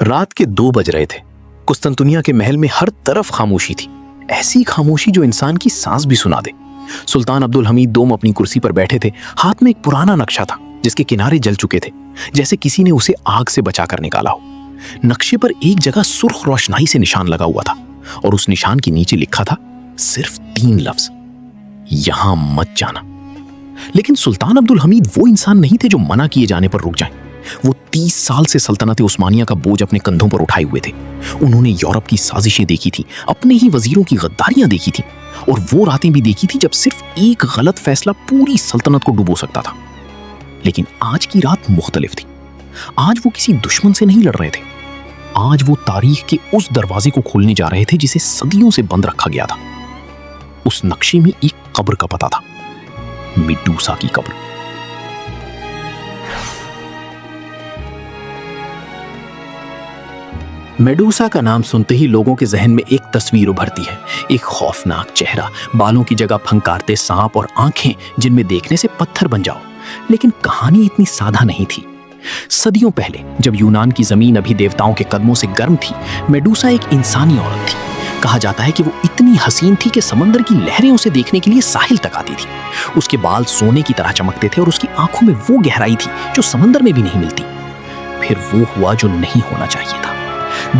رات کے 2 بج رہے تھے۔ قسطنطنیہ کے محل میں ہر طرف خاموشی تھی، ایسی خاموشی جو انسان کی سانس بھی سنا دے۔ سلطان عبدالحمید دوم اپنی کرسی پر بیٹھے تھے، ہاتھ میں ایک پرانا نقشہ تھا جس کے کنارے جل چکے تھے، جیسے کسی نے اسے آگ سے بچا کر نکالا ہو۔ نقشے پر ایک جگہ سرخ روشنائی سے نشان لگا ہوا تھا اور اس نشان کے نیچے لکھا تھا صرف 3 لفظ، یہاں مت جانا۔ لیکن سلطان عبدالحمید وہ انسان نہیں تھے جو منع کیے جانے پر رک جائیں۔ وہ 30 سال سے سلطنت عثمانیہ کا بوجھ اپنے کندھوں پر اٹھائے ہوئے تھے۔ انہوں نے یورپ کی سازشیں دیکھی تھی، اپنے ہی وزیروں کی غداریاں دیکھی تھی، اور وہ راتیں بھی دیکھی تھی جب صرف ایک غلط فیصلہ پوری سلطنت کو ڈبو سکتا تھا۔ لیکن آج کی رات مختلف تھی۔ آج وہ کسی دشمن سے نہیں لڑ رہے تھے، آج وہ تاریخ کے اس دروازے کو کھولنے جا رہے تھے جسے صدیوں سے بند رکھا گیا تھا۔ اس نقشے میں ایک قبر کا پتہ تھا، میڈوسا کی قبر۔ میڈوسا کا نام سنتے ہی لوگوں کے ذہن میں ایک تصویر ابھرتی ہے، ایک خوفناک چہرہ، بالوں کی جگہ پھنکارتے سانپ اور آنکھیں جن میں دیکھنے سے پتھر بن جاؤ۔ لیکن کہانی اتنی سادہ نہیں تھی۔ صدیوں پہلے جب یونان کی زمین ابھی دیوتاؤں کے قدموں سے گرم تھی، میڈوسا ایک انسانی عورت تھی۔ کہا جاتا ہے کہ وہ اتنی حسین تھی کہ سمندر کی لہریں اسے دیکھنے کے لیے ساحل تک آتی تھی۔ اس کے بال سونے کی طرح چمکتے تھے اور اس کی آنکھوں میں وہ گہرائی تھی جو سمندر میں بھی نہیں ملتی۔ پھر وہ ہوا جو نہیں ہونا چاہیے تھا۔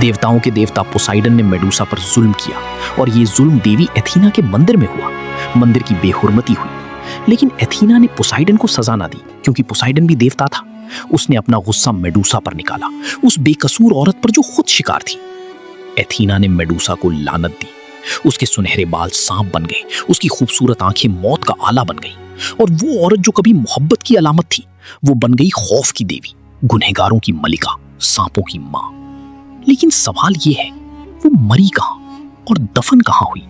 دیوتاؤں کے دیوتا پوسائیڈن نے میڈوسا پر ظلم کیا، اور یہ ظلم دیوی ایتھینا کے مندر میں ہوا۔ مندر کی بے حرمتی ہوئی، لیکن ایتھینا نے پوسائیڈن کو سزا نہ دی، کیونکہ پوسائیڈن بھی دیوتا تھا۔ اس نے اپنا غصہ میڈوسا پر نکالا، اس بے قصور عورت پر جو خود شکار تھی۔ ایتھینا نے میڈوسا کو لعنت دی۔ اس کے سنہرے بال سانپ بن گئے، اس کی خوبصورت آنکھیں موت کا آلہ بن گئی، اور وہ عورت جو کبھی محبت کی علامت تھی، وہ بن گئی خوف کی دیوی، گنہگاروں کی ملکہ، سانپوں کی ماں۔ لیکن سوال یہ ہے، وہ مری کہاں اور دفن کہاں ہوئی؟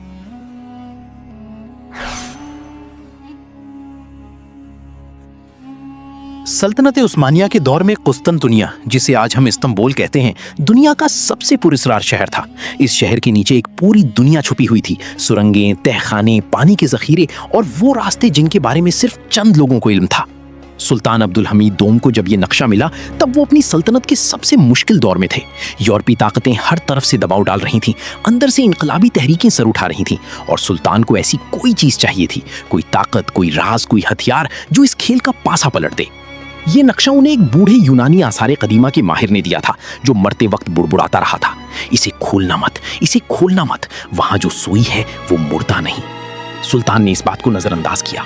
سلطنت عثمانیہ کے دور میں قسطنطنیہ، جسے آج ہم استنبول کہتے ہیں، دنیا کا سب سے پراسرار شہر تھا۔ اس شہر کے نیچے ایک پوری دنیا چھپی ہوئی تھی، سرنگیں، تہخانے، پانی کے ذخیرے اور وہ راستے جن کے بارے میں صرف چند لوگوں کو علم تھا۔ سلطان عبدالحمید دوم کو جب یہ نقشہ ملا، تب وہ اپنی سلطنت کے سب سے مشکل دور میں تھے۔ یورپی طاقتیں ہر طرف سے دباؤ ڈال رہی تھیں، اندر سے انقلابی تحریکیں سر اٹھا رہی تھیں، اور سلطان کو ایسی کوئی چیز چاہیے تھی، کوئی طاقت، کوئی راز، کوئی ہتھیار جو اس کھیل کا پاسا پلٹ دے۔ یہ نقشہ انہیں ایک بوڑھے یونانی آثار قدیمہ کے ماہر نے دیا تھا، جو مرتے وقت بڑبڑاتا رہا تھا، اسے کھولنا مت، اسے کھولنا مت، وہاں جو سوئی ہے وہ مردہ نہیں۔ سلطان نے اس بات کو نظر انداز کیا۔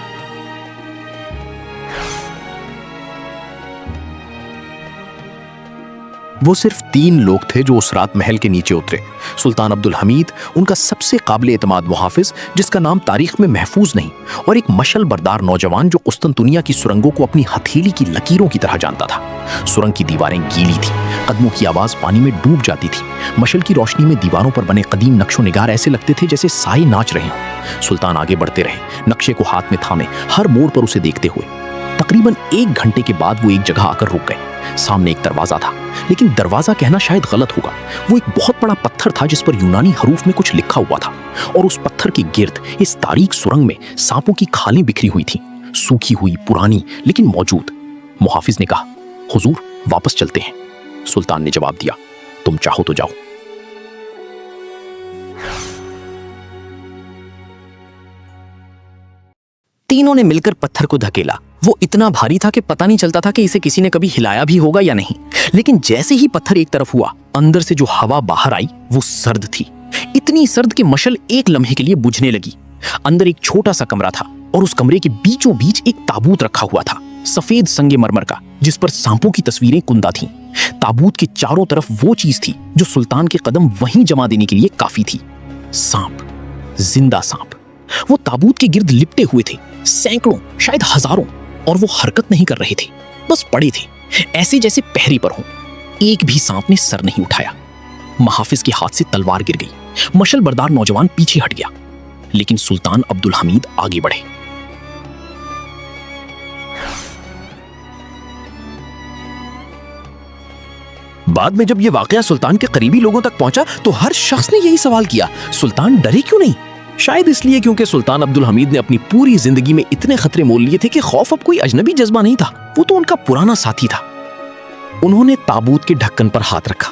وہ صرف 3 لوگ تھے جو اس رات محل کے نیچے اترے۔ سلطان عبدالحمید، ان کا سب سے قابل اعتماد محافظ جس کا نام تاریخ میں محفوظ نہیں، اور ایک مشل بردار نوجوان جو قسطنطنیہ کی سرنگوں کو اپنی ہتھیلی کی لکیروں کی طرح جانتا تھا۔ سرنگ کی دیواریں گیلی تھیں، قدموں کی آواز پانی میں ڈوب جاتی تھی، مشل کی روشنی میں دیواروں پر بنے قدیم نقش و نگار ایسے لگتے تھے جیسے سائے ناچ رہے ہوں۔ سلطان آگے بڑھتے رہے، نقشے کو ہاتھ میں تھامے، ہر موڑ پر اسے دیکھتے ہوئے۔ تقریباً 1 گھنٹے کے بعد وہ ایک جگہ آ کر رک گئے۔ سامنے ایک دروازہ تھا، لیکن دروازہ کہنا شاید غلط ہوگا۔ وہ ایک بہت بڑا پتھر تھا جس پر یونانی حروف میں کچھ لکھا ہوا تھا، اور اس پتھر کے گرد اس تاریک سرنگ میں سانپوں کی کھالیں بکھری ہوئی تھیں، سوکھی ہوئی، پرانی لیکن موجود۔ محافظ نے کہا، حضور واپس چلتے ہیں۔ سلطان نے جواب دیا، تم چاہو تو جاؤ۔ تینوں نے مل کر پتھر کو دھکیلا۔ وہ اتنا بھاری تھا کہ پتہ نہیں چلتا تھا کہ اسے کسی نے کبھی ہلایا بھی ہوگا یا نہیں۔ لیکن جیسے ہی پتھر ایک طرف ہوا، اندر سے جو ہوا باہر آئی وہ سرد تھی، اتنی سرد کہ مشل ایک لمحے کے لیے بجھنے لگی۔ اندر ایک چھوٹا سا کمرہ تھا، اور اس کمرے کے بیچوں بیچ ایک تابوت رکھا ہوا تھا، سفید سنگ مرمر کا، جس پر سانپوں کی تصویریں کندہ تھیں۔ تابوت کے چاروں طرف وہ چیز تھی جو سلطان کے قدم وہیں جما دینے کے لیے کافی تھی، سانپ، زندہ سانپ۔ وہ تابوت کے گرد لپٹے ہوئے تھے، سینکڑوں، شاید ہزاروں، اور وہ حرکت نہیں کر رہے تھے، بس پڑے تھے، ایسے جیسے پہرے پر ہوں۔ ایک بھی سانپ نے سر نہیں اٹھایا۔ محافظ کے ہاتھ سے تلوار گر گئی، مشل بردار نوجوان پیچھے ہٹ گیا، لیکن سلطان عبدالحمید آگے بڑھے۔ بعد میں جب یہ واقعہ سلطان کے قریبی لوگوں تک پہنچا تو ہر شخص نے یہی سوال کیا، سلطان ڈرے کیوں نہیں؟ شاید اس لیے کیونکہ سلطان عبدالحمید نے اپنی پوری زندگی میں اتنے خطرے مول لیے تھے کہ خوف اب کوئی اجنبی جذبہ نہیں تھا، وہ تو ان کا پرانا ساتھی تھا۔ انہوں نے تابوت کے ڈھکن پر ہاتھ رکھا،